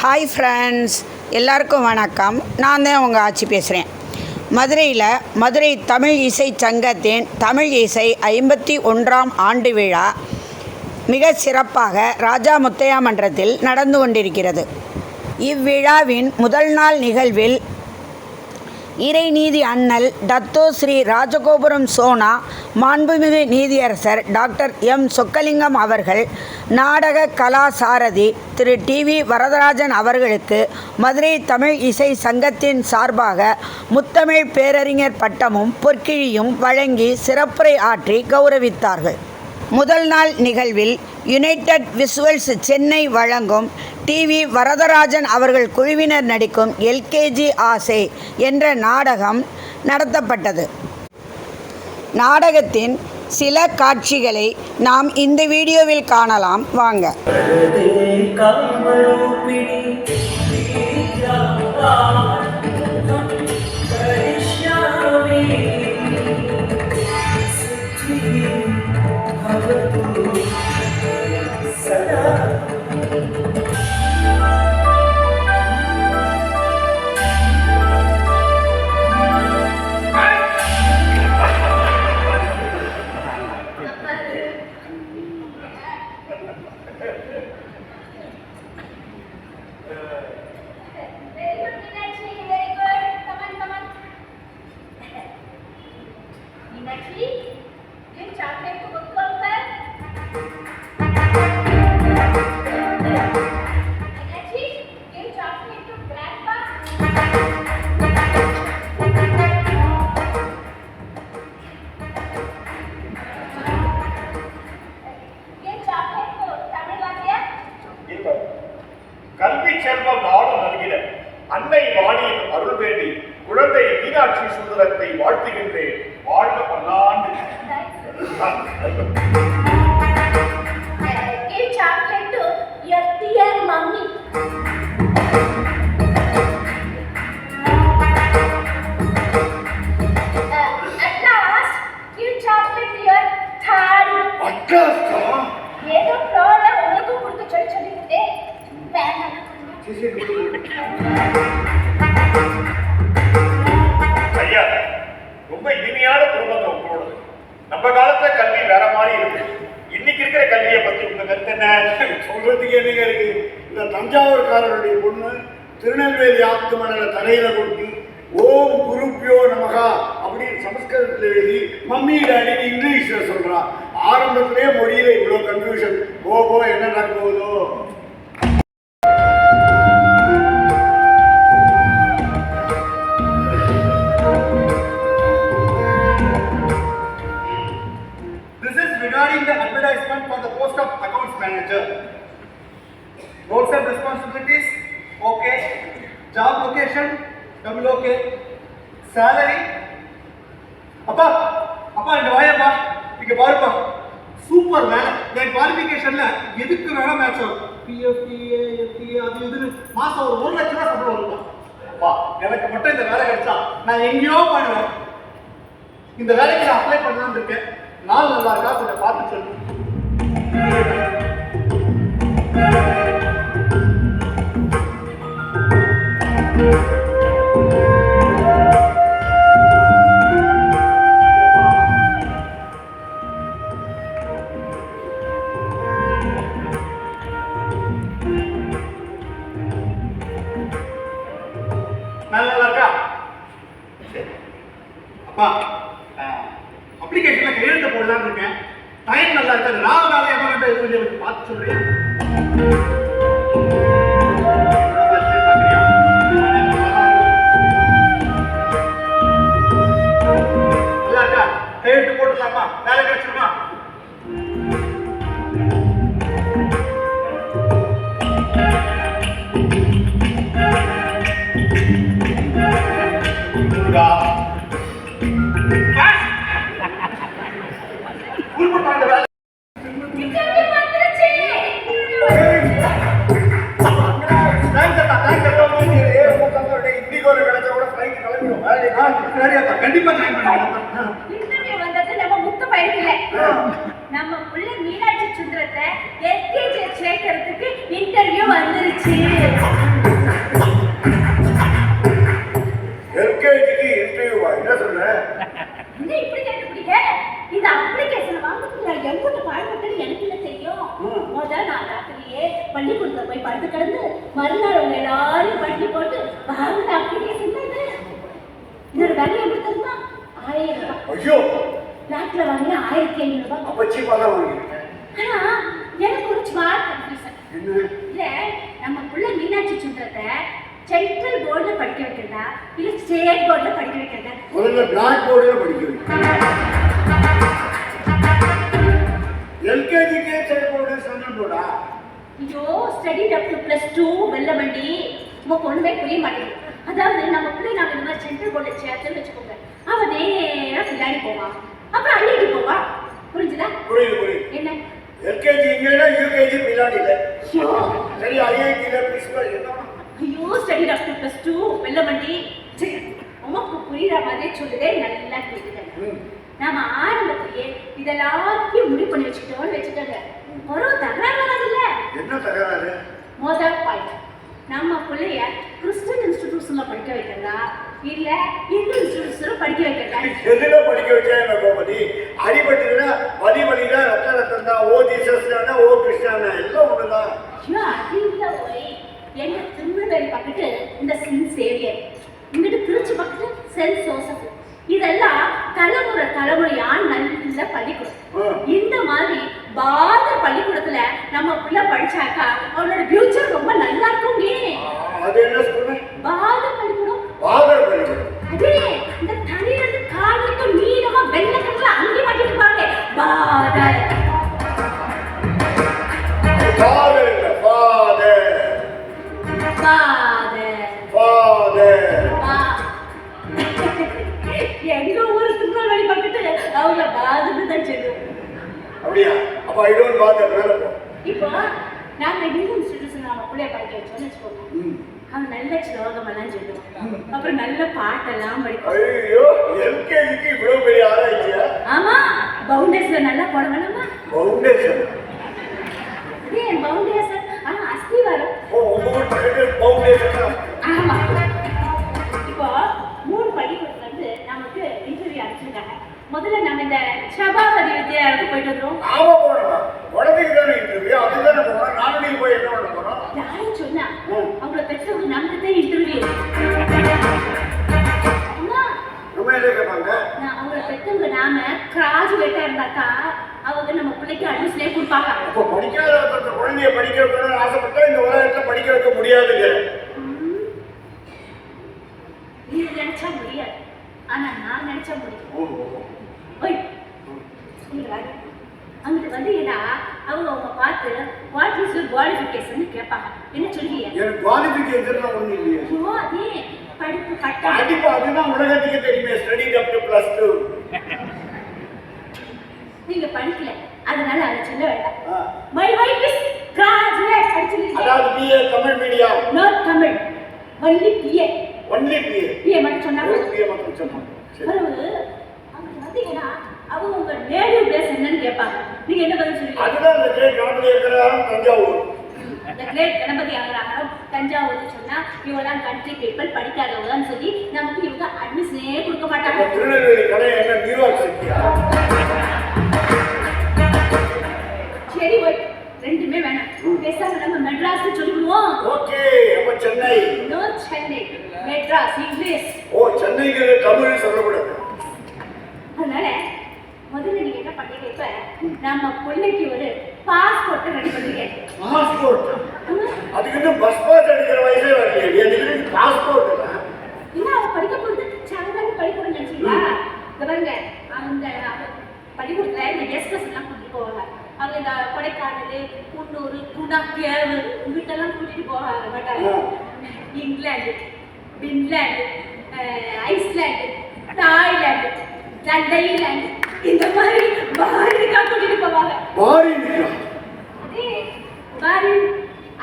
Hi friends, எல்லாருக்கும் வணக்கம். நான் தான் உங்கள் ஆச்சி பேசுகிறேன். மதுரையில் மதுரை தமிழ் இசை சங்கத்தின் தமிழ் இசை 51ஆம் ஆண்டு விழா மிக சிறப்பாக ராஜா முத்தையா மன்றத்தில் நடந்து கொண்டிருக்கிறது. இவ்விழாவின் முதல் நாள் நிகழ்வில் இறைநீதி அண்ணல் டத்தோ ஸ்ரீ ராஜகோபுரம் சோனா மாண்புமிகு நீதியரசர் டாக்டர் எம் சொக்கலிங்கம் அவர்கள் நாடக கலாசாரதி திரு டிவி வரதராஜன் அவர்களுக்கு மதுரை தமிழ் இசை சங்கத்தின் சார்பாக முத்தமிழ் பேரறிஞர் பட்டமும் பொற்கிழியும் வழங்கி சிறப்புரை ஆற்றி கௌரவித்தார்கள். முதல் நாள் நிகழ்வில் யுனைடெட் விஷுவல்ஸ் சென்னை வழங்கும் டிவி வரதராஜன் அவர்கள் குழுவினர் நடிக்கும் எல்கேஜி ஆசை என்ற நாடகம் நடத்தப்பட்டது. நாடகத்தின் சில காட்சிகளை நாம் இந்த வீடியோவில் காணலாம். வாங்க. கல்வி செல்வம் நாடும் நல்கிட அன்னை வாணியின் அருள் வேண்டி குழந்தை மீனாட்சி சுந்தரத்தை வாழ்த்துகின்றேன். வாழ்க பல்லாண்டு. ஐயா, ரொம்ப இனிமையான குடும்பத்தை உங்களோட. நம்ம காலத்துல கல்வி வேற மாதிரி இருக்கு. இன்னைக்கு இருக்கிற கல்வியை பத்தி உங்க கருத்து என்ன? சொல்றதுக்கு என்னங்க இருக்கு? இந்த தஞ்சாவூர்காரருடைய பொண்ணு திருநெல்வேலி ஆத்து மணல தலையில கொண்டு ஓம் குருப்பியோ நமகா அப்படின்னு சமஸ்கிருதத்தில் எழுதி மம்மி டாடி இங்கிலீஷ்ல சொல்றா. ஆரம்பத்திலேயே மொழியில இவ்வளவு கன்ஃபியூஷன். ஓஹோ, என்ன நடக்க போகுதோ? Regarding the advertisement for the post of accounts manager, roles and responsibilities okay, job location double okay, salary அப்பா இந்த வாயப்பா இங்க பாருப்பா, சூப்பர் வேலை. என் குவாலிஃபிகேஷன்ல எதுக்கு வேணா மேட்ச் ஆகும். பிஎஃப் டிஏஎஃப்டி அது இதுன்னு மாசம் ஒரு 1 லட்சம் ரூபாய் சம்பளம் வருமா? அப்பா, எனக்கு மட்டும் இந்த வேலை கிடைச்சா நான் எங்கேயோ பண்ணுவேன். இந்த வேலைக்கு நான் அப்ளை பண்ணலாம்னு இருக்கேன். நாள் நல்லா இருக்கா கொஞ்சம் பார்த்து சொல்லு. நல்லா இருக்கா? அப்பா, அப்ளிகேஷன்ல கையெழுத்து போடலாம்னு இருக்கேன். டைம் நல்லா இருக்காது. ராவகால எவ்வளவு இது பார்த்து சொல்றேன். நல்லா இருக்கா? கையெழுத்து போட்டுலாமா? வேலை கிடைச்சிருமா? கண்டிப்பா ஜாயின் பண்ணுவோம். இன்டர்வியூ வந்தது நம்ம முத்து பயிர்ல நம்ம புள்ள மீனாட்சி சுந்தரத்தை எல்கேஜி சேர்க்கிறதுக்கு இன்டர்வியூ வந்துருச்சு. ஐயோ பிளாக்ல வாங்கினா 1500 ரூபாய். அப்ப சீப்பா தான் வாங்கிருக்கேன். ஆனா எனக்கு ஒரு ஸ்மார்ட் கன்ஃபியூஷன். என்ன இல்ல நம்ம புள்ள மீனாட்சி சுந்தரத்தை சென்ட்ரல் போர்டுல படிக்க வைக்கிறதா இல்ல ஸ்டேட் போர்டுல படிக்க வைக்கிறதா? முதல்ல பிளாக் போர்டுல படிக்க வைக்கிறேன். எல்கேஜிக்கே ஸ்டேட் போர்டு சென்ட்ரல் போர்டா? ஐயோ ஸ்டடி அப் டு +2 வெள்ளமண்டி. உனக்கு ஒண்ணுமே புரிய மாட்டேங்குது. அதாவது நம்ம பிள்ளை நாம இந்த மாதிரி சென்ட்ரல் போர்டுல சேர்த்துன்னு வச்சுக்கோங்க, அவன் நேரா பின்னாடி போவான், அப்புறம் அள்ளிட்டு போவான். புரிஞ்சுதா? புரியுது. என்ன எல்கேஜி இங்கேனா யூகேஜி பின்னாடி இல்லை. சரி ஐஐடியில பிரின்சிபல் என்ன? ஐயோ ஸ்டடி அப் டு +2 வெள்ளமண்டி. சரி உனக்கு புரியுற மாதிரி சொல்லுதே, நல்லா கேட்டுக்கங்க. நாம ஆரம்பத்திலேயே இதெல்லாத்தையும் முடிவு பண்ணி வச்சுக்கிட்டோம்னு வச்சுக்கோங்க, ஒரு தகராறு வராதுல்ல. என்ன தகராறு? முதல் பாயிண்ட், நம்ம பிள்ளைய கிறிஸ்டியன் இன்ஸ்டிடியூஷன்ல படிக்க வைக்கிறதா இல்ல இந்து இன்ஸ்டிடியூஷன்ல படிக்க வைக்கிறதா? எதுல படிக்க வச்சா என்ன கோமதி? அடிபட்டுனா வலிவலினா ரத்தம் தான். ஓ ஜீசஸ்னா ஓ கிறிஸ்டியானா எல்லாம் ஒண்ணுதான். ஐயோ அது இல்ல போய், எங்க திருநெல்வேலி பக்கத்து இந்த சென்ட் சேவியர், இங்கிட்டு திருச்சி பக்கத்து சென்ட் ஜோசப், இதெல்லாம் தலைமுறையா நல்ல பள்ளிக்கூடம். இந்த மாதிரி பாத பள்ளிக்கூடத்துல நம்ம பிள்ளை படிச்சாக்கா அவனோட ஃபியூச்சர் ரொம்ப நல்லா இருக்கும். அது என்ன சொல்ற? பாத பள்ளிக்கூடம். பாதர் பள்ளிக்கூடம். அதே இந்த தலையிலிருந்து கால் வரைக்கும் நீளமா வெள்ளை கட்டில அங்கி மாட்டிட்டு பாருங்க, பாதர். ஃபாதர் இல்ல, ஃபாதர். பாதர். ஃபாதர். எங்க ஊரு திருநெல்வேலி பக்கத்து அவங்க பாதர்னு தான் சொல்லுவோம். அப்படியா? அப்ப ஐ டோன்ட் பாதர் மேல போ. இப்போ நாங்க இந்து இன்ஸ்டிடியூஷன் நம்ம பிள்ளைய படிக்க வச்சோம்னு வச்சுக்கோங்க, அவன் நல்ல ஸ்லோகம் எல்லாம் சொல்லுவான், அப்புறம் நல்ல பாட்டெல்லாம் படிப்பான். ஐயோ எல்கேஜிக்கு இவ்வளவு பெரிய ஆராய்ச்சியா? ஆமா, பவுண்டேஷன்ல நல்லா போட வேணாமா? பவுண்டேஷன். ஏன் பவுண்டேஷன்? அஸ்திவாரம். ஓ உங்க பக்கத்து பவுண்டேஷன். ஆமா. இப்போ 3 பள்ளிக்கூடத்துல இருந்து நமக்கு இன்டர்வியூ அனுப்பிச்சிருக்காங்க. முதல்ல நம்ம இந்த சபாபதி வித்யாலயத்துக்கு போயிட்டு வந்துடும். ஆமா போறோம். உடனேக்கு தானே இன்டர்வியூ, அதுதானே போறோம். நானும் நீங்க போய் என்ன பண்ண போறோம்? யாரும் சொன்னா அவங்கள பெற்றவங்க நமக்கு தான் இன்டர்வியூ. அம்மா நம்ம என்ன கேட்பாங்க? அவங்கள பெற்றவங்க நாம கிராஜுவேட்டா இருந்தாக்கா அவங்க நம்ம பிள்ளைக்கு அட்மிஷனே கொடுப்பாங்க. அப்போ படிக்காத ஒருத்தர் குழந்தைய படிக்க வைக்கணும்னு ஆசைப்பட்டா இந்த உலகத்துல படிக்க வைக்க முடியாதுங்க. நீ நினைச்சா முடியாது, ஆனா நான் நினைச்சா முடியும். ஓய் இங்க வாங்க. அங்கிட்டு வந்தீங்கன்னா அவங்க பார்த்து வாட் இஸ் யுவர் குவாலிஃபிகேஷன் கேட்பாங்க. என்ன சொல்லுவீங்க? எனக்கு குவாலிஃபிகேஷன் ஒண்ணு இல்லையே. ஐயோ அதே படிப்பு கட்டா கண்டிப்பா அதுதான் உலகத்துக்கு தெரியுமே. Study up to +2. நீங்க படிக்கல, அதனால அதை சொல்ல வேண்டாம். மை வைஃப் இஸ் கிராஜுவேட் படிச்சிருக்கீங்க. அதாவது BA Tamil medium. Not Tamil, only BA. Only BA. BA மட்டும் சொன்னாங்க. பிஏ மட்டும் சொன்னாங்க. அதாவது அவங்க வந்தீங்கன்னா அவங்க உங்க நேட்டிவ் பிளேஸ் என்னன்னு கேட்பாங்க. நீங்க என்ன பதில் சொல்லுவீங்க? அதுதான் இந்த கிரேட் கணபதி இருக்கிறாரும் தஞ்சாவூர். இந்த கிரேட் கணபதி ஆகிறாரம் தஞ்சாவூர்னு சொன்னா இவெல்லாம் கண்ட்ரி பீப்பிள் படிக்காதவங்கன்னு சொல்லி நமக்கு இவங்க அட்மிஷனே கொடுக்க மாட்டாங்க. திருநெல்வேலி கடை என்ன நியூயார்க் சிட்டியா? சரி ஓய், ரெண்டுமே வேணாம். பேசாம நம்ம மெட்ராஸ் சொல்லிடுவோம். ஓகே, அப்ப சென்னை. No Chennai, Madras English. ஓ சென்னைக்கு தமிழ் சொல்லக்கூடாது. அதனால முதல்ல நீங்க என்ன பண்ணீங்க, இப்ப நம்ம பிள்ளைக்கு ஒரு பாஸ்போர்ட் ரெடி பண்ணுங்க. பாஸ்போர்ட்? அதுக்கு இன்னும் பஸ் பாஸ் எடுக்கிற வயசே வரலையே. அதுக்கு பாஸ்போர்ட் என்ன அவ படிக்க போறது? சாதாரண பள்ளிக்கூடம் நினைச்சீங்களா? இந்த பாருங்க, அந்த பள்ளிக்கூடத்துல இந்த கெஸ்டர்ஸ் எல்லாம் கூட்டிட்டு போவாங்க. அவங்க இந்த கொடைக்கானல், குன்னூர், குணா, கேவு இங்கிட்டெல்லாம் கூட்டிட்டு போவாங்க மாட்டாங்க. இங்கிலாந்து, பின்லாந்து, ஐஸ்லாந்து, தாய்லாந்து, லண்டைலாந்து, இந்த மாதிரி பாரிக்கா கூட்டிட்டு போவாங்க. பாரிக்கா? அதே பாரி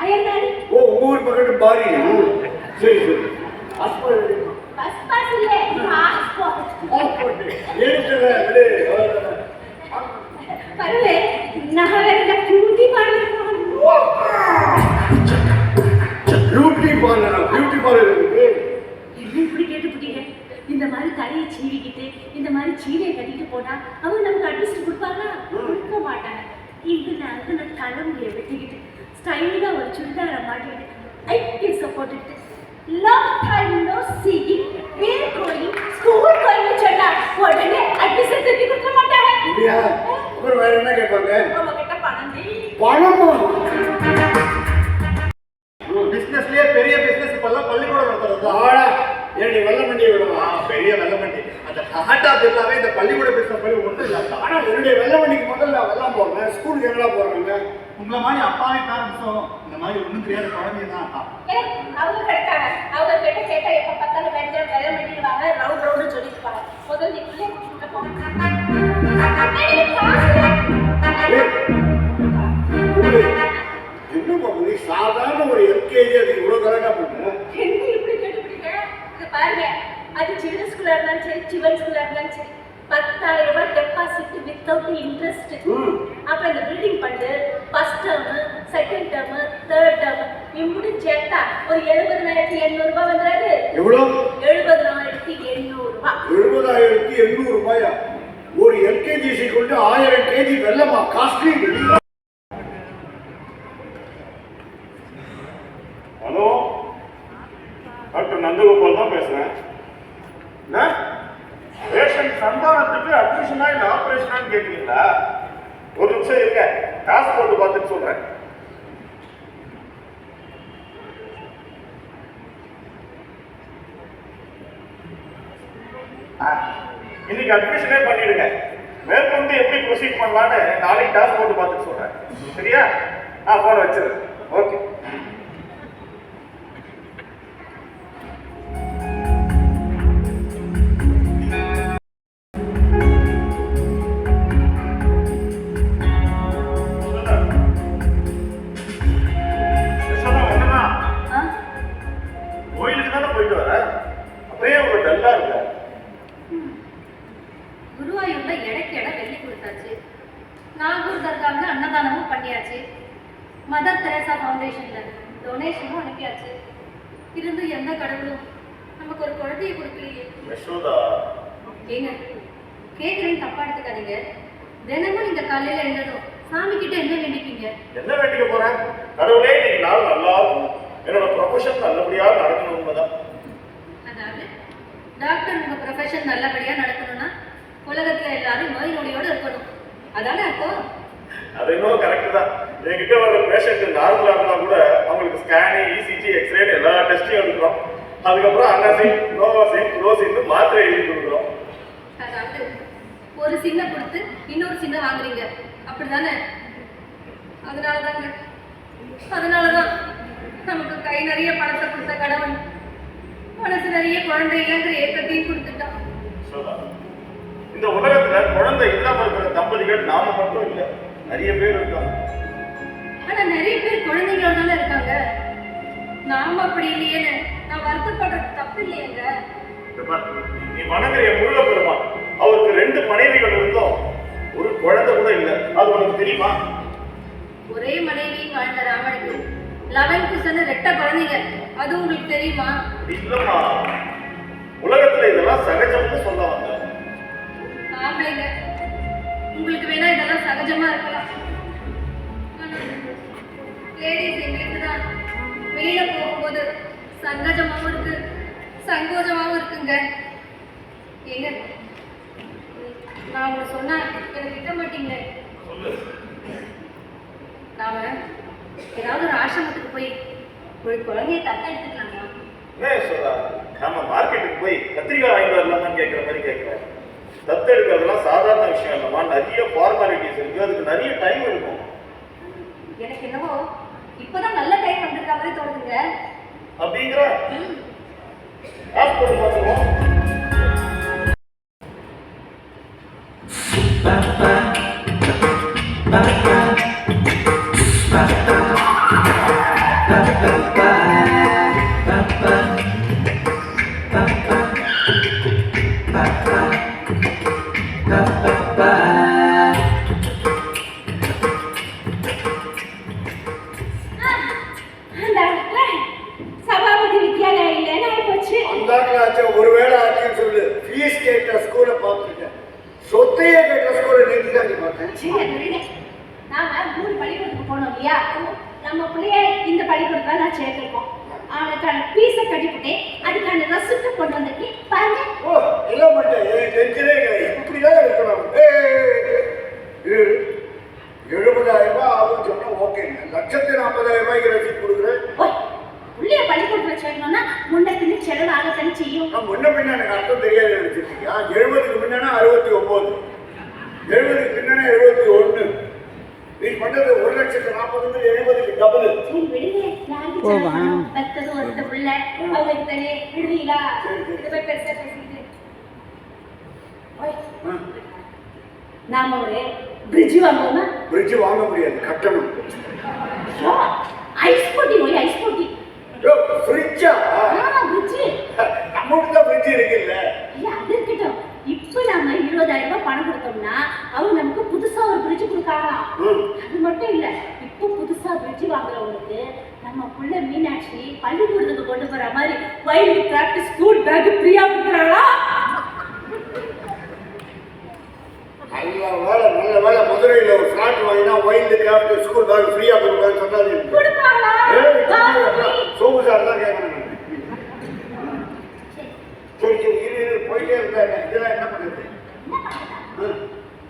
அயர்நாடு. ஓ உங்க ஊர் பக்கத்து பாரியா? சரி சரி. பாஸ்போர்ட் பஸ் பாஸ் இல்ல, பாஸ்போர்ட். பாஸ்போர்ட் எடுத்துறேன் விடு. பரவே நான் வேற பியூட்டி பார்லர் பியூட்டி பார்லர் இருக்கு. இப்படி கேட்டுக்கிட்டீங்க. இந்த மாதிரி தலையை சீவிக்கிட்டு இந்த மாதிரி சீலையை கட்டிட்டு போனா அவங்க நமக்கு அட்ஜஸ்ட் கொடுப்பாங்க? கொடுக்க மாட்டாங்க. இது நான் தலைமுறையை வெட்டிக்கிட்டு ஸ்டைலாக ஒரு சுடிதாரை மாட்டிக்கிட்டு ஐ சப்போர்ட் இட்டு லாங் டைம் நோ சீ, வேர் கோயிங், ஸ்கூல் கோயிங் சொன்னா உடனே அட்மிஷன் அப்படியா? அப்புறம் வேற என்ன கேட்பாங்க? உங்ககிட்ட பணம் பணமா? பிசினஸ்லயே பெரிய பிசினஸ் இப்பெல்லாம் பள்ளிக்கூடம் நடத்துறது தான். ஆடா, என்னுடைய வெள்ள மண்டியை விடுவா. பெரிய வெள்ள வண்டி. அந்த டாடா பிர்லாவே இந்த பள்ளிக்கூட பிசினஸ் பள்ளி ஒன்றும் இல்லை. ஆனா என்னுடைய வெள்ள வண்டிக்கு முதல்ல வெள்ளம் போடுறேன். ஸ்கூலுக்கு எங்கெல்லாம் போடுறாங்க? உங்களை மாதிரி அப்பாவே பேரண்ட்ஸும் இந்த மாதிரி ஒன்றும் தெரியாத குழந்தைங்க தான். அவங்க கிடைக்காங்க. அவங்க கிட்ட கேட்டா எப்ப பார்த்தாலும் வேலை பண்ணிடுவாங்க, ரவுண்ட் சொல்லிருப்பாங்க. முதல்ல நீ பிள்ளைய கூட்டிட்டு போங்க. என்ன நீ சாதாரண ஒரு எல்கேஜி அதுக்கு இவ்வளவு கரெக்டா பண்ண? என்ன இப்படி கேட்டுப்பிட்டீங்க? இது பாருங்க, அது சின்ன ஸ்கூலா இருந்தாலும் சரி, சிவன் ஸ்கூலா இருந்தாலும் சரி, 10,000 ரூபாய் டெபாசிட் வித்தவுட் இன்ட்ரெஸ்ட். அப்ப இந்த building fund first term, second term, third term இப்படி சேர்த்தா ஒரு 70,800 ரூபாய் வந்துடாது? எவ்வளவு? 70,800 ரூபாய். 70,800 ரூபாயா? ஒரு எல்கேஜி கொண்டு 1000 கேஜி வெள்ளமா? காஸ்ட்லி. ஹலோ, டாக்டர் நந்தகோபால் தான் பேசுறேன். பேஷண்ட் சந்தானத்துக்கு அட்மிஷனா இல்ல ஆபரேஷனான்னு கேட்குறீங்களா? ஒரு நிமிஷம் இருக்க, காசு போட்டு பார்த்துட்டு சொல்றேன். இன்னைக்கு அட்மிஷனே பண்ணிடுங்க. மேற்கொண்டு எப்படி ப்ரொசீட் பண்ணலான்னு நாளைக்கு டாஸ் போட்டு பார்த்துட்டு சொல்றேன். சரியா? போன் வச்சிரு. ஓகே. கோயிலுக்கு தானே போயிட்டு வர, அப்படியே ஒரு டல்லா இருக்க. குருவாயூர்ல இடைக்கு இடம் வெள்ளி கொடுத்தாச்சு. நாகூர் தர்காவுல அன்னதானமும் பண்ணியாச்சு. மதர் தெரேசா ஃபவுண்டேஷன்ல டொனேஷனும் அனுப்பியாச்சு. இருந்து எந்த கடவுளும் நமக்கு ஒரு குழந்தையை கொடுக்கலையே. யசோதா, ஏங்க கேட்குறேன்னு தப்பா எடுத்துக்காதீங்க. தினமும் நீங்க காலையில எழுந்ததும் சாமி கிட்ட என்ன வேண்டிப்பீங்க? என்ன வேண்டிக்க போறேன்? கடவுளே இன்னைக்கு நாள் நல்லா இருக்கும், என்னோட ப்ரொஃபஷன் நல்லபடியா நடக்கணும். உண்மைதான். அதாவது டாக்டர் உங்க ப்ரொஃபஷன் நல்லபடியா நடக்கணும்னா உலகத்துல எல்லாரும் நோய் நொடியோட இருக்கணும், அதானே அர்த்தம்? அது இன்னும் கரெக்ட் தான். என்கிட்ட வர பேஷண்ட் நார்மலா இருந்தா கூட அவங்களுக்கு ஸ்கேனு, இசிஜி, எக்ஸ்ரே எல்லா டெஸ்டையும் எடுக்கிறோம். அதுக்கப்புறம் அனசின், நோவாசின், குளோசின் மாத்திரை எழுதி கொடுக்குறோம். அதாவது ஒரு சின்ன கொடுத்து இன்னொரு சின்ன வாங்குறீங்க, அப்படிதானே? அதனாலதான் நமக்கு கை நிறைய பணத்தை கொடுத்த கடவுள் மனசு நிறைய குழந்தை இல்லைங்கிற ஏக்கத்தையும் கொடுத்துட்டான். இந்த உலகத்துல குழந்தை இல்லாம இருக்கிற தம்பதிகள் நாம மட்டும் இல்ல, நிறைய பேர் இருக்காங்க. ஆனா நிறைய பேர் குழந்தைங்களோட தானே இருக்காங்க. நாம அப்படி இல்லையேன்னு நான் வருத்தப்படுறது தப்பு இல்லையேங்க. நீ வணங்குற முருகப்பெருமான், அவருக்கு 2 மனைவிகள் இருந்தோம், ஒரு குழந்தை கூட இல்ல. அது உனக்கு தெரியுமா? ஒரே மனைவி வாழ்ந்த ராமனுக்கு 11 ரெட்ட குழந்தைங்க, அது உங்களுக்கு தெரியுமா? இல்லம்மா, உலகத்துல இதெல்லாம் சகஜம்னு சொல்ல வந்த. ஆம்பளைங்க உங்களுக்கு வேணா இதெல்லாம் சகஜமா இருக்கலாம். லேடிஸ் எங்களுக்கு தான் வெளியில போகும்போது சங்கஜமாவும் இருக்கு, சங்கோஜமாவும் இருக்குங்க. ஏங்க நான் உங்களை சொன்னா எனக்கு திட்ட மாட்டீங்களே? நாம ஏதாவது ஒரு ஆசிரமத்துக்கு போய் ஒரு குழந்தைய தத்த எடுத்துக்கலாமா? சொல்றா, நம்ம மார்க்கெட்டுக்கு போய் கத்திரிக்காய் வாங்கிட்டு வரலாமான்னு கேட்கிற மாதிரி கேட்கிறேன். தத்து எடுக்கிறதுலாம் சாதாரண விஷயம் இல்லைம்மா, நிறைய ஃபார்மாலிட்டிஸ் இருக்கு, அதுக்கு நிறைய டைம் எடுக்கும். எனக்கு என்னவோ இப்பதான் நல்ல டைம் வந்திருக்க மாதிரி தோணுதுங்க. அப்படிங்கிற போட்டு பார்த்துருவோம். சபாபதி வித்யாலயா இல்லைன்னு ஆயிப்போச்சு. அந்த ஆச்சு ஒருவேளை ஆச்சுன்னு சொல்லு. ஃபீஸ் கேட்ட ஸ்கூலை பார்த்துருக்கேன், சொத்தையே கேட்ட ஸ்கூலை நேற்று தான் பார்த்தேன். நாம 3 பள்ளிக்கூடத்துக்கு போனோம் இல்லையா? நம்ம பிள்ளைய இந்த பள்ளிக்கூடத்துல நான் சேர்த்திருக்கோம். அவனுக்கான ஃபீஸை கட்டிவிட்டேன், அதுக்கான ரசீப்ட் கொண்டு வந்திருக்கேன் பாருங்க. ஓ, எல்லாம் மட்டும் டென்ஷனே கிடையாது, இப்படிதான் இருக்கணும். இது 70,000 ரூபாய் ஆகும் சொன்னா ஓகேங்க. 1,40,000 ரூபாய்க்கு ரசீது கொடுக்குறேன். ஓய், புள்ளைய பள்ளிக்கூடத்துல சேர்க்கணும்னா முன்ன பின்ன செலவு ஆகத்தானே செய்யும். நான் முன்ன பின்ன எனக்கு அர்த்தம் தெரியாது நினைச்சிருக்கீங்க. 70க்கு முன்னா 69, 70க்கு பின்னா 71. நீ பண்ணது 1,40,000 70க்கு டபுள். சரி விடுங்க, யாருக்கு செலவு பத்தது ஒருத்த புள்ள அவங்களுக்கு தானே விடுவீங்களா? இதை போய் பெருசா பேசிட்டு ஓய், நாம ஒரு பிரிட்ஜ் வாங்குவோமா? பிரிட்ஜ் வாங்க முடியாது, கட்டணும். ஐஸ் போட்டி ஓய், ஐஸ் போட்டி. ஃப்ரிட்ஜா? பிரிட்ஜ் நம்ம வீட்டுல ஃப்ரிட்ஜ் இருக்குல்ல. ஐயா, அது இருக்கட்டும். இப்ப நாம 20,000 ரூபாய் பணம் கொடுத்தோம்னா அவங்க நமக்கு புதுசா ஒரு பிரிட்ஜ் கொடுக்காங்களாம். அது மட்டும் இல்ல, இப்போ புதுசா பிரிட்ஜ் வாங்குறவங்களுக்கு நம்ம புள்ள மீனாட்சி பள்ளிக்கூடத்துக்கு கொண்டு போற மாதிரி வைல்ட் கிராஃப்ட் ஸ்கூல் பேக் ஃப்ரீயா கொடுக்குறாங்களா? நல்ல வேலை மதுரையில் ஒரு ஃபிளாட் வாங்கினா வைல்டு கிராஃப்ட் ஸ்கூல் பேக் ஃப்ரீயா கொடுப்பான்னு சொன்னாரு. கொடுப்பாங்களா? சோமு சார் தான் கேட்கணும். சரி சரி இரு போயிட்டே இருந்தாங்க. இதெல்லாம் என்ன பண்ணுறது?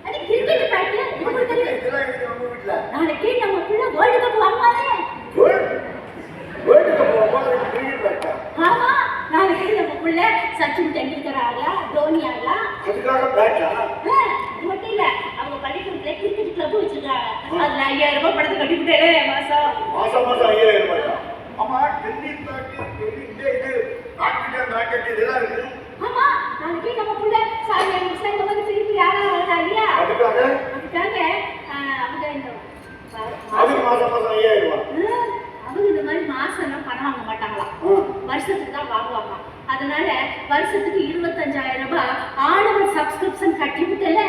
அது கிரிக்கெட் பேட். இதெல்லாம் இருக்கு நம்ம வீட்டுல. நாளைக்கு நம்ம புள்ள வேர்ல்ட் கப் வாங்குவானே. வேர்ல்டு கப் வாங்குவாங்க கிரிக்கெட் பேட்டா? ஆமா, நாளைக்கு நம்ம புள்ள சச்சின் டெண்டுல்கர் ஆகலாம், தோனி ஆகலாம். அதுக்காக பேட்டா? இது மட்டும் இல்ல, அவங்க பள்ளிக்கூடத்துல கிரிக்கெட் கிளப் வச்சிருக்காங்க. அதுல 5,000 ரூபாய் பணத்தை கட்டிவிட்டே மாசம் 5,000 ரூபாய். ஆமா, டென்னிஸ் பேட் இது பேட்மிண்டன் ராக்கெட் இதெல்லாம் இருக்கு. ஆமா, நாளைக்கு நம்ம புள்ள சாயங்காலம் முடிச்சா இந்த மாதிரி திருப்பி யாரா வரா இல்லையா? அதுக்காக அவங்க இந்த அதுக்கு மாசம் 5,000 ரூபாய். அவங்க இந்த மாதிரி மாசம் எல்லாம் பணம் வாங்க மாட்டாங்களாம், வருஷத்துக்கு தான் வாங்குவாங்க. அதனால வருஷத்துக்கு 25,000 ரூபாய் ஆனுவல் சப்ஸ்கிரிப்ஷன் கட்டிவிட்டல.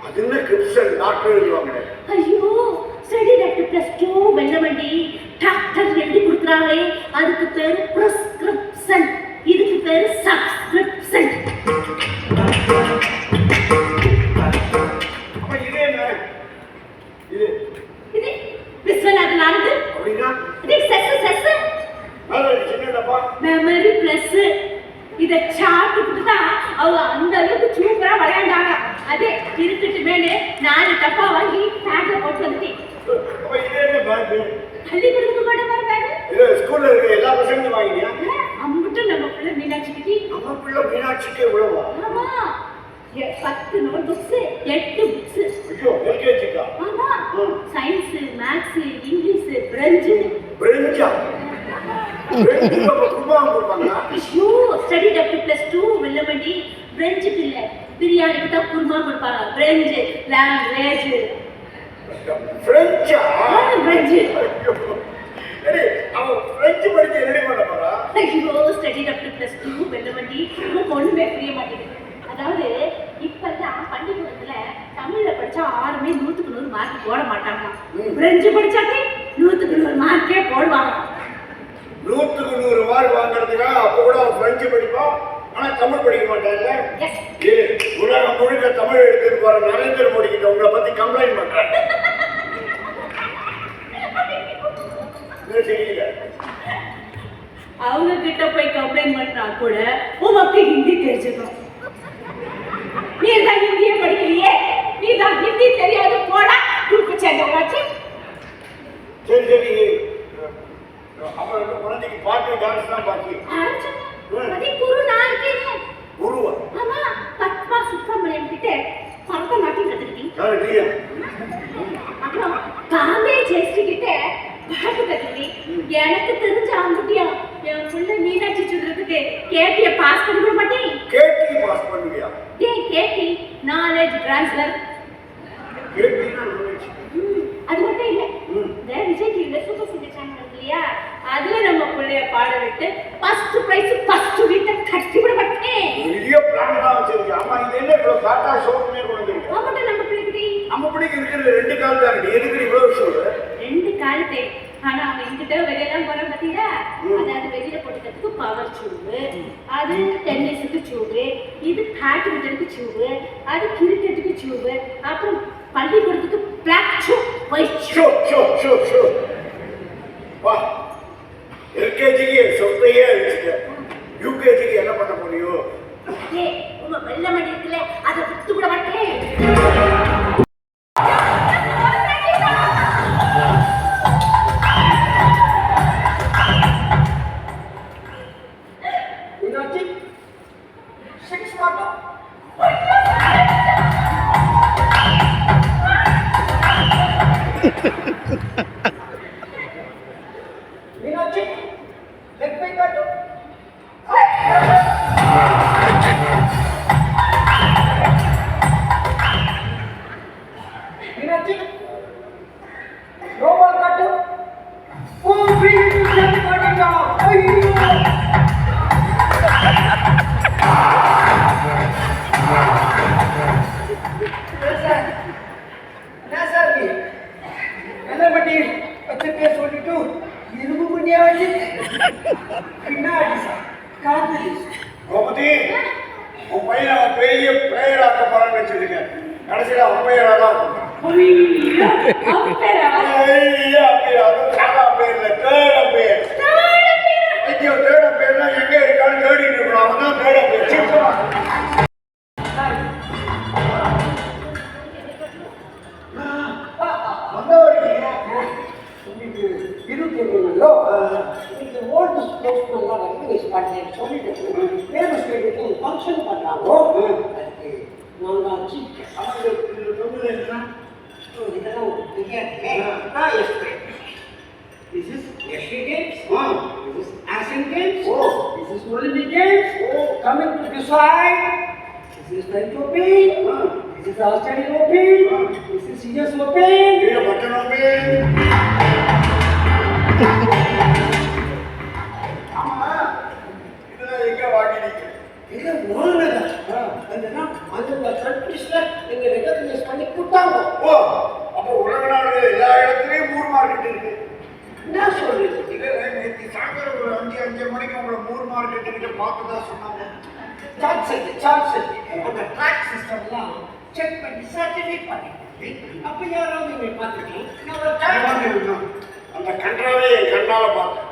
அது என்ன கிரிப்ஷன்? டாக்டர் எழுதுவாங்க. ஐயோ, ஸ்டடி டாக்டர் +2 வெள்ளவண்டி டாக்டர் எழுதி கொடுக்குறாங்களே, அதுக்கு பேரு பிரிஸ்கிரிப்ஷன், இதுக்கு பேரு சப்ஸ்கிரிப்ஷன். அப்ப இது என்ன? இது இது விஸ்வநாதன் ஆனது அப்படின்னா இது செஸ் சின்னதப்பா மெமரி பிளஸ். இத சாப்பிட்டு தான் அவங்க அந்த அளவுக்கு சூப்பரா விளையாண்டாங்க. அதே இருக்கட்டு மேலே 4 டப்பா வாங்கி பேக்ல போட்டு வந்துட்டேன். அப்ப இது என்ன பேக்? பள்ளிக்கூடத்துக்கு மட்டும் வர பேக். இது ஸ்கூல்ல இருக்க எல்லா பசங்களும் வாங்கினியா? அம்பிட்டு நம்ம பிள்ளை மீனாட்சிக்கு. நம்ம பிள்ளை மீனாட்சிக்கு எவ்வளவா? ஆமா, 10 நோட் புக்ஸ், 8 புக்ஸ். ஐயோ, எல்கேஜிக்கா? ஆமா, சயின்ஸ், மேத்ஸ், இங்கிலீஷ், பிரெஞ்சு. பிரெஞ்சா? பிரெஞ்சுக்கு அப்ப குருமாவும் கொடுப்பாங்களா? ஐயோ, ஸ்டடி டாக்டர் +2 வெள்ளமண்டி பிரெஞ்சுக்கு இல்ல, பிரியாணிக்கு தான் குருமா கொடுப்பாங்க. French language. பிரெஞ்சா? பிரெஞ்சு. சரி, அவன் பிரெஞ்சு படிச்சு என்ன பண்ண போறா? ஐயோ, ஸ்டடி டாக்டர் +2 வெள்ளமண்டி ஒண்ணுமே புரிய மாட்டேங்குது. அதாவது இப்பதான் பள்ளிக்கூடத்துல தமிழ்ல படிச்சா யாருமே 100க்கு 100 மார்க் போட மாட்டாங்க. பிரெஞ்சு படிச்சாக்கே 100க்கு 100 மார்க்கே போடுவாங்க. 100க்கு 100 மார்க் வாங்குறதுக்காக அப்ப கூட அவன் பிரெஞ்சு படிப்பான், ஆனா தமிழ் படிக்க மாட்டான்ல. உலகம் முழுக்க தமிழ் எடுத்துட்டு போற நரேந்திர மோடி கிட்ட உங்களை பத்தி கம்ப்ளைண்ட் பண்றேன். அவங்க கிட்ட போய் கம்ப்ளைண்ட் பண்ணா கூட உனக்கு ஹிந்தி தெரிஞ்சுக்கணும். நீ தான் ஹிந்தியே படிக்கலையே, நீ தான் ஹிந்தி தெரியாது போடா தூக்கு சேர்ந்தாச்சு. சரி சரி, அப்புறம் குழந்தைக்கு பாட்டு டான்ஸ் தான் பாக்கி. அதே குரு நான் இருக்கேன். குருவா? ஆமா, பத்மா சுப்பிரமணியம் கிட்ட பரதநாட்டியம் கத்துக்கிட்டேன். யாரு நீயா? அப்புறம் காமே ஜெயஸ்ரீ கிட்ட பாட்டு கத்துக்கிட்டேன். எனக்கு தெரிஞ்ச ஆம்பட்டியா என் புள்ள மீனாட்சி சுந்தரத்துக்கு கேட்டிய பாஸ் பண்ணி விட மாட்டேன். கேட்டி பாஸ் பண்ணுவியா? ஏன் கேட்டி நாலேஜ் டிரான்ஸ்ஃபர். கேட்டினா நாலேஜ். அது மட்டும் இல்ல, இந்த விஜய் டிவில சூப்பர் சிங்கர் சேனல் இருக்கு இல்லையா, அதுல நம்ம பிள்ளைய பாட விட்டு ஃபர்ஸ்ட் பிரைஸ் ஃபர்ஸ்ட் வீட்டை கட்டி விட மாட்டேன். பெரிய பிளான் தான் வச்சிருக்கீங்க. ஆமா, இது என்ன இவ்வளவு டாடா ஷோக்குமே கொண்டு வந்திருக்கீங்க? ஆமாட்டா, நம்ம பிள்ளைக்கு நம்ம பிள்ளைக்கு இருக்கிறது 2 கால் தான் இருக்கு. எதுக்கு இவ்வளவு ஷோடு? 2 காலத்தை. ஆனா அவன் எங்கிட்ட வெளியெல்லாம் போறான் பாத்தீங்களா, அதாவது வெளியில போட்டுக்கிறதுக்கு பவர் சூவு, அது டென்னிஸுக்கு சூவு, இது பேட்மிண்டனுக்கு சூவு, அது கிரிக்கெட்டுக்கு சூவு, அப்புறம் பள்ளிக்கூடத்துக்கு பிளாக் ஷூ, ஒயிட் ஷூ. ஷோ வா, எல்கேஜிக்கு சொத்தையே அழிச்சுட்ட, யூகேஜிக்கு என்ன பண்ண முடியும்? உங்க வெள்ள மணி இருக்குல்ல, அதை விட்டு விட மாட்டேன். மீனாட்சி 6 வாட்டம் மீனாட்சி லெக் பை காட்டு மீனாட்சி ரோபால் காட்டு ஓ ஃப்ரீ சேர்த்து காட்டுங்க ஐயோ சார் என்ன பண்ணி பச்சை சொல்லிட்டு இரும்பு பண்ணியாச்சு பின்னாடி காத்து கோபதி உன் பையனை பெரிய பிளேயர் ஆக்க போறான்னு வச்சிருக்கேன் கடைசியில் அவன் பெயரா தான் தேட பேர்னா எங்க இருக்கான்னு தேடிட்டு இருக்கணும் அவன் தான் தேட பேர் ஃபங்க்ஷன் பண்றாங்க நாங்கள் இதெல்லாம் உங்களுக்கு தெரியாது நான் எஸ்பிரேன் This is Asian Games. This is Asian Games. This is Olympic Games. Coming to this side. This is French Open. This is Australian Open. This is CS Open. Button Open. ஆமா இதெல்லாம் எங்க வாங்கினீங்க இது வாங்கினதா அதெல்லாம் அந்த கண்ட்ரீஸ்ல எங்க ரெகக்னைஸ் பண்ணி கொடுத்தாங்க ஓ அப்போ உலக நாடுகள் எல்லா இடத்துலயும் மூர் மார்க்கெட் இருக்கு என்ன சொல்றீங்க இல்ல நேற்று சாயந்தரம் ஒரு 5 மணிக்கு உங்களை மூர் மார்க்கெட் கிட்ட பார்த்துதான் சொன்னாங்க சான்ஸ் அந்த ட்ராக் சிஸ்டம்லாம் செக் பண்ணி சர்டிஃபை பண்ணி அப்ப யாராவது நீங்க பார்த்துக்கலாம் அந்த கன்றாவே என் கண்ணால பார்த்தேன்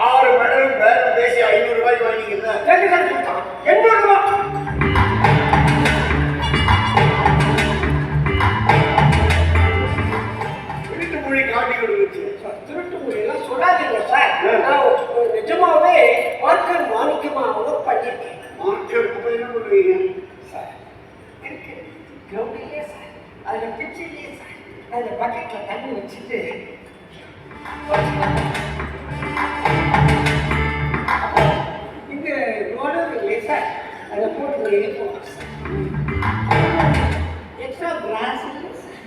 6 மெடலும் பேரம் பேசி 500 ரூபாய்க்கு வாங்கிக்கிறேன் 800 ரூபாய் திருட்டு மொழி காட்டி கொடுத்துச்சு திருட்டு மொழியெல்லாம் சொல்லாதீங்க சார் நான் நிஜமாவே மார்க்கர் மாணிக்கமா ஒர்க் பண்ணியிருக்கேன் மார்க்கெட் அப்ப என்ன பண்ணுவீங்க சார் எனக்கு கிரௌண்டிலே சார் அதில் பிச்சிலே சார் அதில் பக்கெட்டில் தண்ணி வச்சுட்டு இங்க ரோடு இல்லையே சார் அதை போட்டு எழுப்போம் எக்ஸ்ட்ரா கிராஸ் இல்லை சார்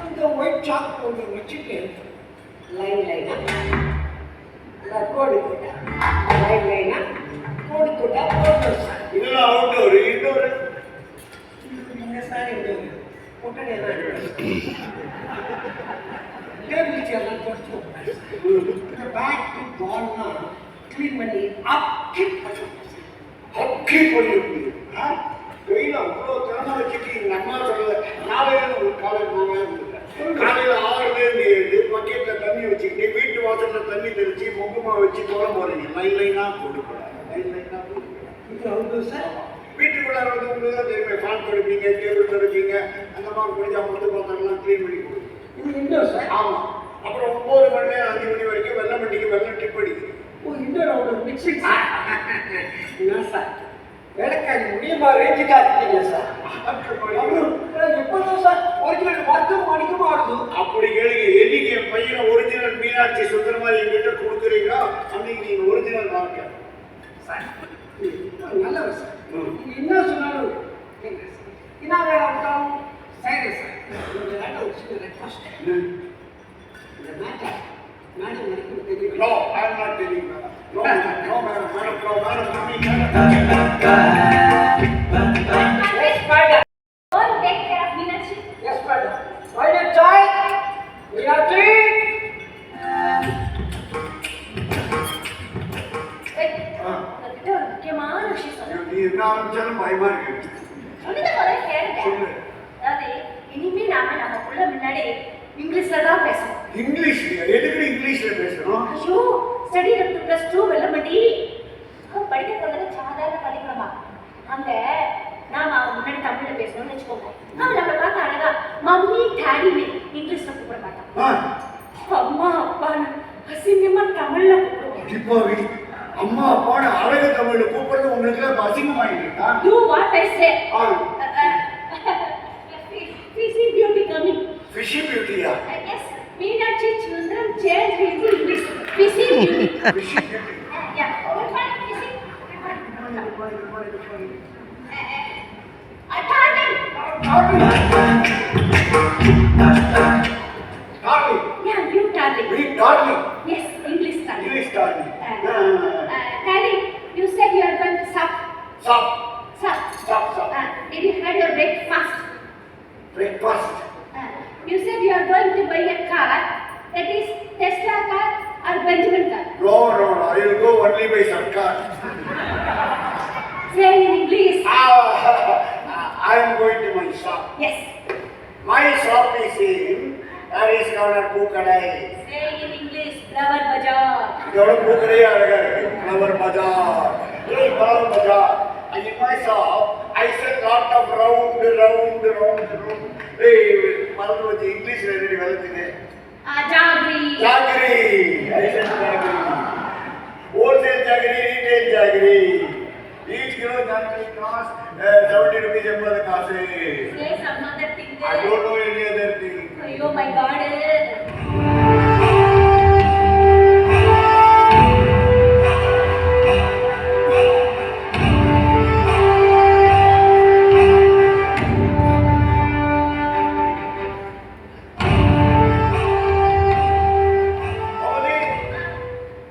இந்த ஒயிட் சாக் போட்டு வச்சுட்டு லைனா கோடு போட்டா லைனா கோடு போட்டா போட்டோம் சார் இதெல்லாம் அவுட்டோர் இன்டோர் என்ன சார் இன்டோர் உடனே டேபிள் சேர்லாம் போட்டு இந்த பேக் பால்லாம் க்ளீன் பண்ணி அப்கீப் பண்ணுவோம் ஹக்கி பண்ணிருக்கீங்க வெயில் அவ்வளோ திறமை வச்சுட்டு எங்கள் அம்மா சொல்லல காலையில் ஒரு காலையில் போவேன் காலையில் 6லேருந்து 7 பக்கெட்டில் தண்ணி வச்சுக்கிட்டு வீட்டு வாசலில் தண்ணி தெளிச்சு முகமாக வச்சு தொலை போகிறீங்க லைனாக கொடுக்கூடாது லைனாக இது அவங்க சார் வீட்டுக்குள்ளே வந்து உங்களுக்கு தான் தெரியுமே ஃபேன் துடைப்பீங்க டேபிள் துடைப்பீங்க அந்த மாதிரி குடிச்சா மட்டும் பார்த்தோம்னா க்ளீன் பண்ணி கொடுங்க இது இண்டோர் சார் ஆமாம் அப்புறம் 9 மணி 5 மணி வரைக்கும் வெள்ளம் வண்டிக்கு வெள்ளம் ட்ரிப் அடிக்குது ஓ இண்டோர் அவுட்டோர் மிக்சிங் சார் என்ன சார் வேலைக்காரி முடியுமா ரேஞ்சுக்கா இருக்கீங்க சார் அப்புறம் எப்போதும் சார் ஒரிஜினல் மார்க்கும் மணிக்கும் ஆடுது அப்படி கேளுங்க என்னைக்கு என் பையனை ஒரிஜினல் மீனாட்சி சுந்தரமா என்கிட்ட கொடுக்குறீங்களோ அன்னைக்கு நீங்க ஒரிஜினல் மார்க்க சார் நல்லவர் சார் நீங்க என்ன சொன்னாலும் என்ன வேலை விட்டாலும் சரி சார் இந்த வேலை ஒரு சின்ன ரெக்வஸ்ட் இந்த மேட்டர் மேடம் வரைக்கும் தெரியும் no I am not telling no no madam Yes, madam. Don't take care of Meenakshi. Yes, madam. Why not try? Meenakshi? Wait. உங்ககிட்ட ஒரு முக்கியமான விஷயம் சொல்லணும். நீ என்ன ஆரம்பிச்சாலும் பயமா இருக்கு சொல்லுங்க முதல்ல கேளுங்க. சொல்லு. அதாவது இனிமே நம்ம புள்ள முன்னாடி இங்கிலீஷ்ல தான் பேசணும். இங்கிலீஷ் எதுக்கு இங்கிலீஷ்ல பேசணும் ஐயோ ஸ்டடி +2 வெள்ளமடி படிக்க போறது சாதாரண படிக்கணுமா அங்க நாம அவன் முன்னாடி தமிழ்ல பேசணும்னு வச்சுக்கோங்க அவன் நம்மளை பார்த்து அழகா மம்மி டாடின்னு இங்கிலீஷ்ல கூப்பிட மாட்டான் அம்மா அப்பான்னு அசிங்கமா தமிழ்ல கூப்பிடுவோம் அடிப்பாவி, அம்மா அப்பான்னு அழகு தமிழ்ல கூப்பிடுறது உங்களுக்கு அசிங்கமாயிட்டு இருக்கா? Do what I say. Ah, Fishy beauty coming. fishy beauty-யா? Yes, Meenakshi children change into English. Fishy beauty. Fishy beauty. Yeah. Good morning, Fishy. Darling. Darling. Yeah, you darling. We darling. Yes, English darling. English darling. Darling, you said you are going to sup. Stop. Sup. Stop, stop. Did you have your breakfast? Breakfast. You said you are going to buy a car. That is Tesla car or Benjamin car. No, no, no. I will go only by Sarkar. Say in English. I am going to my shop. Yes. My shop is in Paris corner Pukadai. Say in English. Flower Bazaar. இதோட பூக்கடையே அழகா இருக்கு. Flower Bazaar. Hey, Flower Bazaar. In my shop, I sell lot of round. Hey, மறந்து வச்சு இங்கிலீஷ்ல ready வளர்த்துங்க. Jaggery. Jaggery. I sell jaggery. Wholesale jaggery, retail jaggery. Each kilo jaggery cost 70 rupees 80 காசு. Say some other thing I there. don't know any other thing. Oh my God.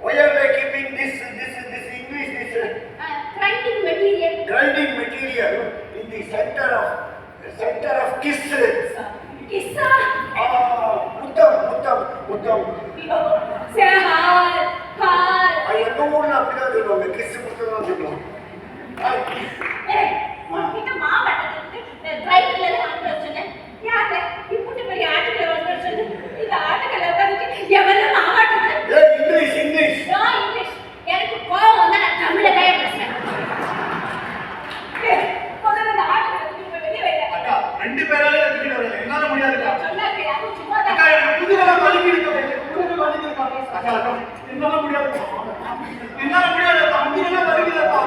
Why are they keeping this English, this Grinding material. grinding material in the center of kiss? Kissa. முத்தம். Say hard. எங்க ஊர்ல அப்படிதான் சொல்லுவாங்க, kiss முத்தம் தான் சொல்லுவாங்க. Hey, உன்கிட்ட மாவட்டத்துக்கு ட்ரைவர்ல வாங்க சொன்னேன். யாரு இப்படி பெரிய ஆட்டுல வாங்க சொன்னேன். இந்த ஆட்டுல உட்கார்ந்து எவன மாவட்டத்து? இங்கிலீஷ். No English. எனக்கு கோவம் வந்தா நான் தமிழ்ல தான் பேசுறேன். முதல்ல இந்த ஆட்டுல தூக்கி வெளிய வைங்க. அக்கா, 2 பேரால தூக்கிட்டு வரல. என்னால முடியாதுக்கா. சொன்னாங்க யாரும் சும்மா அக்கா, தான். எனக்கு புதுகலா வலிக்குதுக்கா. அக்கா, என்னால முடியாது. என்னால முடியாது. அங்கெல்லாம் வலிக்குதுக்கா.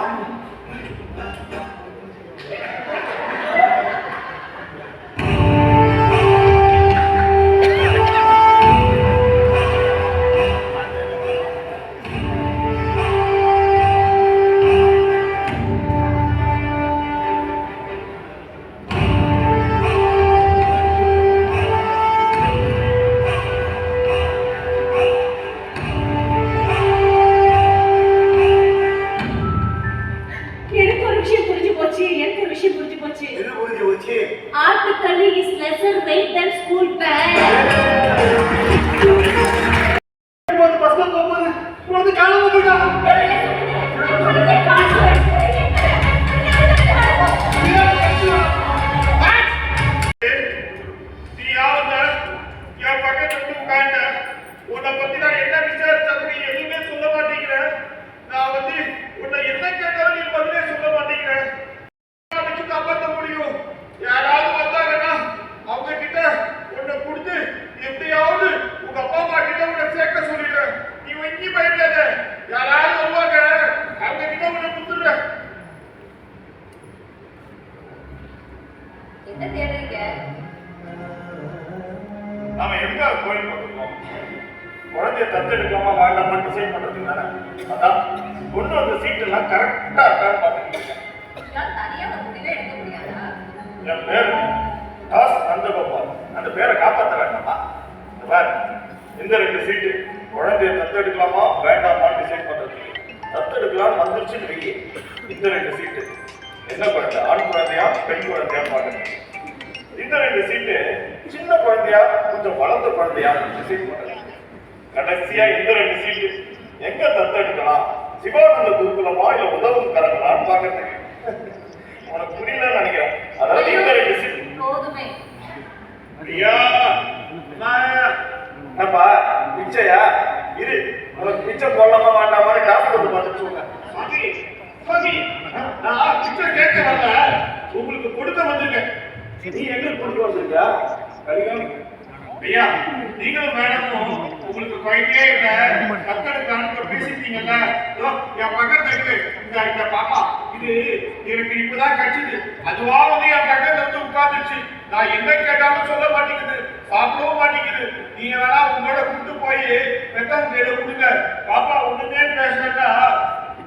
எனக்கு ஒரு விஷயம் புரிஞ்சு போச்சு. என்ன புரிஞ்சு போச்சு? ஆட்டுக்கல்லு is lesser weight than school bag. பஸ்ல போகும்போது உனக்கு காணாம போயிட்டா. நீ யாருங்க? என் பக்கத்துல வந்து உட்கார்ந்த. உன்னை பத்தி நான் என்ன விசாரிச்சாலும் நீ எதுவுமே சொல்ல மாட்டேங்கிற. நான் வந்து உன்னை என்ன கேட்டாலும் நீ பதிலே சொல்ல மாட்டேங்கிற. வச்சு காப்பாற்ற முடியும். யாராவது வந்தாங்கன்னா அவங்க கிட்ட உன்னை கொடுத்து எப்படியாவது உங்க அப்பா அம்மா கிட்ட உன்னை சேர்க்க சொல்லிடு. நீ எங்கேயும் பயப்படாத. யாராவது வருவாங்க அவங்க கிட்ட உன்னை கொடுத்துடுற. என்ன தேடுறீங்க? நாம எதுக்காக கோயில் போட்டுருக்கோம்? குழந்தைய தத்தெடுக்கலாமா வேண்டாமா டிசைட் பண்றதுக்கு தானே. அதான் கொண்டு வந்த சீட்டெல்லாம் கரெக்டா இருக்கான்னு பார்த்துட்டு உங்களால தனியா ஒரு முடிவே எடுக்க முடியாதா? என் பேரு தாஸ் நந்தகோபால். அந்த பேரை காப்பாற்ற வேண்டாமா? இந்த பாரு, இந்த 2 சீட்டு குழந்தைய தத்தெடுக்கலாமா வேண்டாமான்னு டிசைட் பண்றதுக்கு. தத்தெடுக்கலாம்னு வந்துருச்சுன்னு வைக்கி. இந்த 2 சீட்டு என்ன குழந்தை, ஆண் குழந்தையா பெண் குழந்தையா பாருங்க. இந்த 2 சீட்டு சின்ன குழந்தையா கொஞ்சம் வளர்ந்த குழந்தையா டிசைட் பண்றது. கடைசியா இந்த 2 சீட்டு எங்க தத்தெடுக்கலாம், சிவானந்த குருகுலமா இல்ல உதவும் கரங்களான்னு பாக்குறதுக்கு. உனக்கு புரியலன்னு நினைக்கிறேன். அதாவது இந்த 2 சீட்டு. போதுமே. ஐயா என்னப்பா பிச்சையா? இரு, உனக்கு பிச்சை போடலாமா வேண்டாமான்னு டாக்டர் வந்து பார்த்துட்டு சொல்லுங்க. நான் பிச்சை கேட்க வரல, உங்களுக்கு கொடுக்க வந்திருக்கேன். நீ எங்க கொடுக்க வந்திருக்கா? ஐயா, நீங்களும் மேடமும் உங்களுக்கு குழந்தையே இல்ல தத்தெடுக்கலான்னு பேசிட்டீங்கல்ல இதோ என் பக்கத்துல இருக்கு இந்த பாப்பா இது எனக்கு இப்பதான் கட்சிது அதுவா வந்து என் பக்கத்துல வந்து உட்கார்ந்துச்சு நான் என்ன கேட்டாலும் சொல்ல மாட்டேங்குது சாப்பிடவும் மாட்டேங்குது நீங்க வேணா உங்களோட கூட்டு போய் பெத்தவங்க கையில கொடுங்க பாப்பா ஒண்ணுமே பேசலன்னா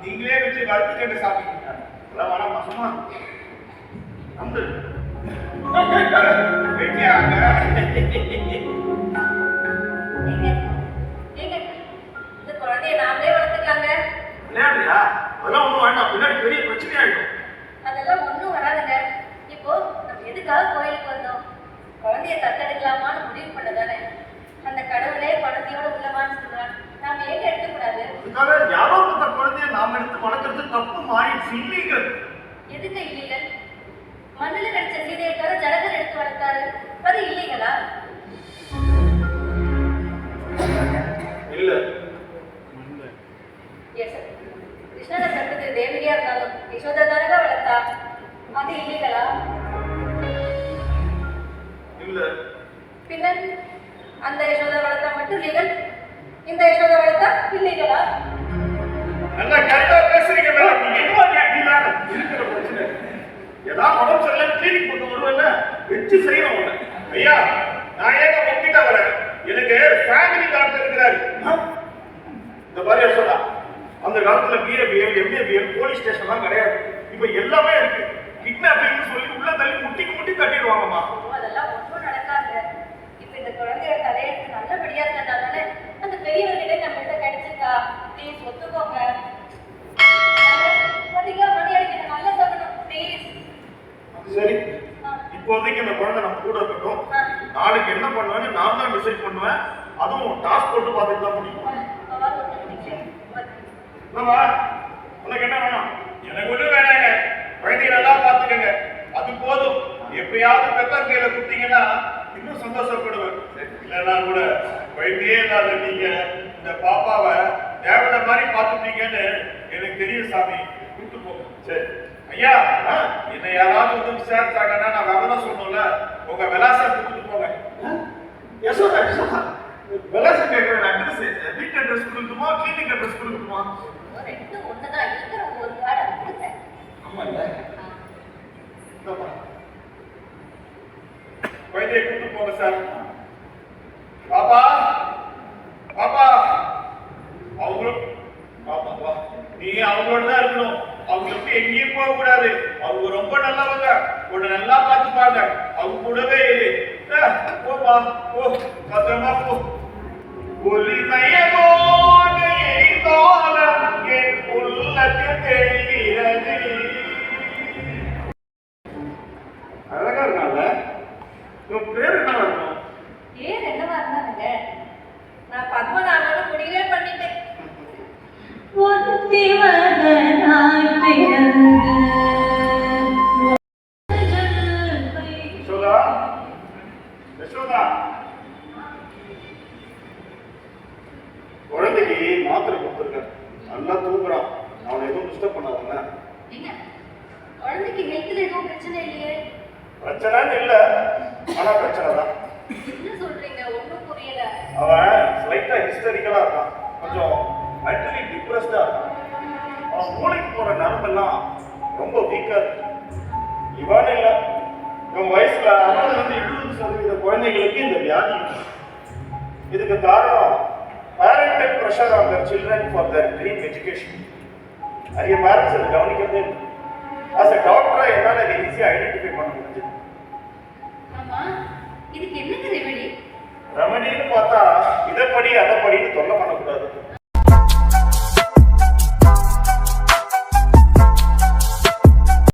நீங்களே வச்சு வறுத்து கேட்டு சாப்பிட்டீங்க அதான் வேணா மாசமா வந்து வெட்டியாங்க இந்த குழந்தைய நாமளே வளர்த்துக்கலாங்க. விளையாடுறியா அதெல்லாம் ஒண்ணும் வேண்டாம் பின்னாடி பெரிய பிரச்சனை ஆயிடும் அதெல்லாம் ஒண்ணும் வராதுங்க. இப்போ நம்ம எதுக்காக கோயிலுக்கு வந்தோம்? குழந்தைய தத்தெடுக்கலாமான்னு முடிவு பண்ணதானே. அந்த கடவுளே குழந்தையோட உள்ளவான்னு சொல்றான். நாம ஏன் எடுக்கக்கூடாது? அதுக்காக யாரோ பத்த குழந்தைய நாம எடுத்து வளர்க்கறது தப்பு மாறிடுச்சு இல்லீகல். எதுக்கு இல்லீகல்? மண்ணுல கிடைச்ச சீதையை தவிர ஜனகர் எடுத்து வளர்த்தாரு, அது இல்லீகலா? இல்ல கிருஷ்ணனை பெற்றது தேவியா இருந்தாலும் யசோதா தானக வளர்த்தா, அது இல்லீகலா? இல்ல பின்ன அந்த யசோதா வளர்த்தா மட்டும் லீகல், இந்த யசோதா வளர்த்தா இல்லீகலா? நல்லா கரெக்டா பேசுறீங்க மேடம் நீங்க என்ன கேட்டீங்களா இருக்கிற பிரச்சனை ஏதாவது உடம்பு சரியில்லை கிளினிக் கொண்டு வருவேன்ல வச்சு செய்யணும் உன்னை ஐயா நான் ஏங்க உங்ககிட்ட வரேன் எனக்கு ஃபேமிலி டாக்டர் இருக்கிறாரு இந்த மாதிரி யசோதா அந்த காலத்துல பிஏபிஎல் எம்ஏபிஎல் போலீஸ் ஸ்டேஷன்லாம் கிடையாது இப்ப எல்லாமே இருக்கு கிட்னாப்பிங்னு சொல்லி உள்ள தள்ளி முட்டி தட்டிடுவாங்கம்மா அதெல்லாம் ஒன்றும் நடக்காது. இப்ப இந்த குழந்தையோட தலையெழுத்து நல்லபடியா இருக்கிறதால அந்த பெரியவர்கிட்ட நம்ம கிட்ட கிடைச்சிருக்கா, ப்ளீஸ் ஒத்துக்கோங்க. பாத்தீங்களா மணி அடிக்கிற நல்ல சொல்லணும் ப்ளீஸ். சரி இப்போதைக்கு இந்த குழந்தை நம்ம கூட இருக்கட்டும் நாளைக்கு என்ன பண்ணுவேன்னு நான் தான் டிசைட் பண்ணுவேன் அதுவும் டாஸ்க் போட்டு பார்த்துட்டு தான் முடியும் உனக்கு என்ன வேணும் எனக்கு ஒன்றும் வேணாங்க குழந்தைய நல்லா பார்த்துக்கங்க அது போதும் எப்பயாவது பெத்தர் கையில கொடுத்தீங்கன்னா இன்னும் சந்தோஷப்படுவேன் இல்லைன்னா கூட குழந்தையே இல்லாத நீங்க இந்த பாப்பாவை தேவதை மாதிரி பார்த்துட்டீங்கன்னு எனக்கு தெரியும் சாமி கூப்பிட்டு போங்க சரி ஐயா என்ன யாராவது வந்து விசாரிச்சாங்கன்னா நான் விவரம் சொல்லணும்ல உங்க விலாசம் கொடுத்துட்டு போங்க யசோதா விலாசம் கேட்கிறேன் அட்ரஸ் வீட்டு அட்ரஸ் கொடுக்கணுமா கிளினிக் அட்ரஸ் கொடுக்கணுமா ரெண்டும் ஒண்ணுதான் இருக்கிற ஒரு கார்டு கொடுங்க. ஆமா இல்ல குழந்தைய கூட்டு போங்க சார் பாப்பா பாப்பா அவங்களும் பாப்பா நீ அவங்களோட தான் இருக்கணும் அவங்களுக்கு எங்கேயும் போக கூடாது அவங்க ரொம்ப நல்லவங்க உன்னை நல்லா பார்த்துப்பாங்க அவங்க கூடவே இரு போப்பா போ பத்திரமா போ ஒளிமயமான எரிதாலம் என் உள்ளத்தில் தெரிகிறது அழகா இருக்காங்க உன் பேர் என்ன இருக்கும் பேர் என்னவா இருந்தாங்க நான் பத்மநாபன்னு முடிவே பண்ணிட்டேன். யசோதா யசோதா குழந்தைக்கு மாத்திரை கொடுத்துருக்க நல்லா தூங்குறான் அவனை எதுவும் டிஸ்டர்ப் பண்ணாதுங்க ஏங்க குழந்தைக்கு ஹெல்த்ல எதுவும் பிரச்சனை இல்லையே? பிரச்சனைன்னு இல்ல ஆனா பிரச்சனை தான் என்ன சொல்றீங்க? ஒண்ணும் புரியல. அவன் ஸ்லைட்டா ஹிஸ்டரிக்கலா இருக்கான் கொஞ்சம் மென்டலி டிப்ரெஸ்டா இருக்கான் அவன் மூளைக்கு போற நரம்பெல்லாம் ரொம்ப வீக்கா இருக்கு இவன் இல்ல இவன் வயசுல 60-70% குழந்தைகளுக்கு இந்த வியாதி இருக்கு. இதுக்கு காரணம் parental pressure on their children for their dream education. நிறைய பேரண்ட்ஸ் இதை கவனிக்கிறதே இல்லை. as a டாக்டரா என்னால இதை ஈஸியா ஐடென்டிஃபை பண்ண முடிஞ்சது. ஆமா இதுக்கு என்னங்க ரெமெடி? ரெமடின்னு பார்த்தா இதை படி அதை படின்னு தொல்லை பண்ணக்கூடாது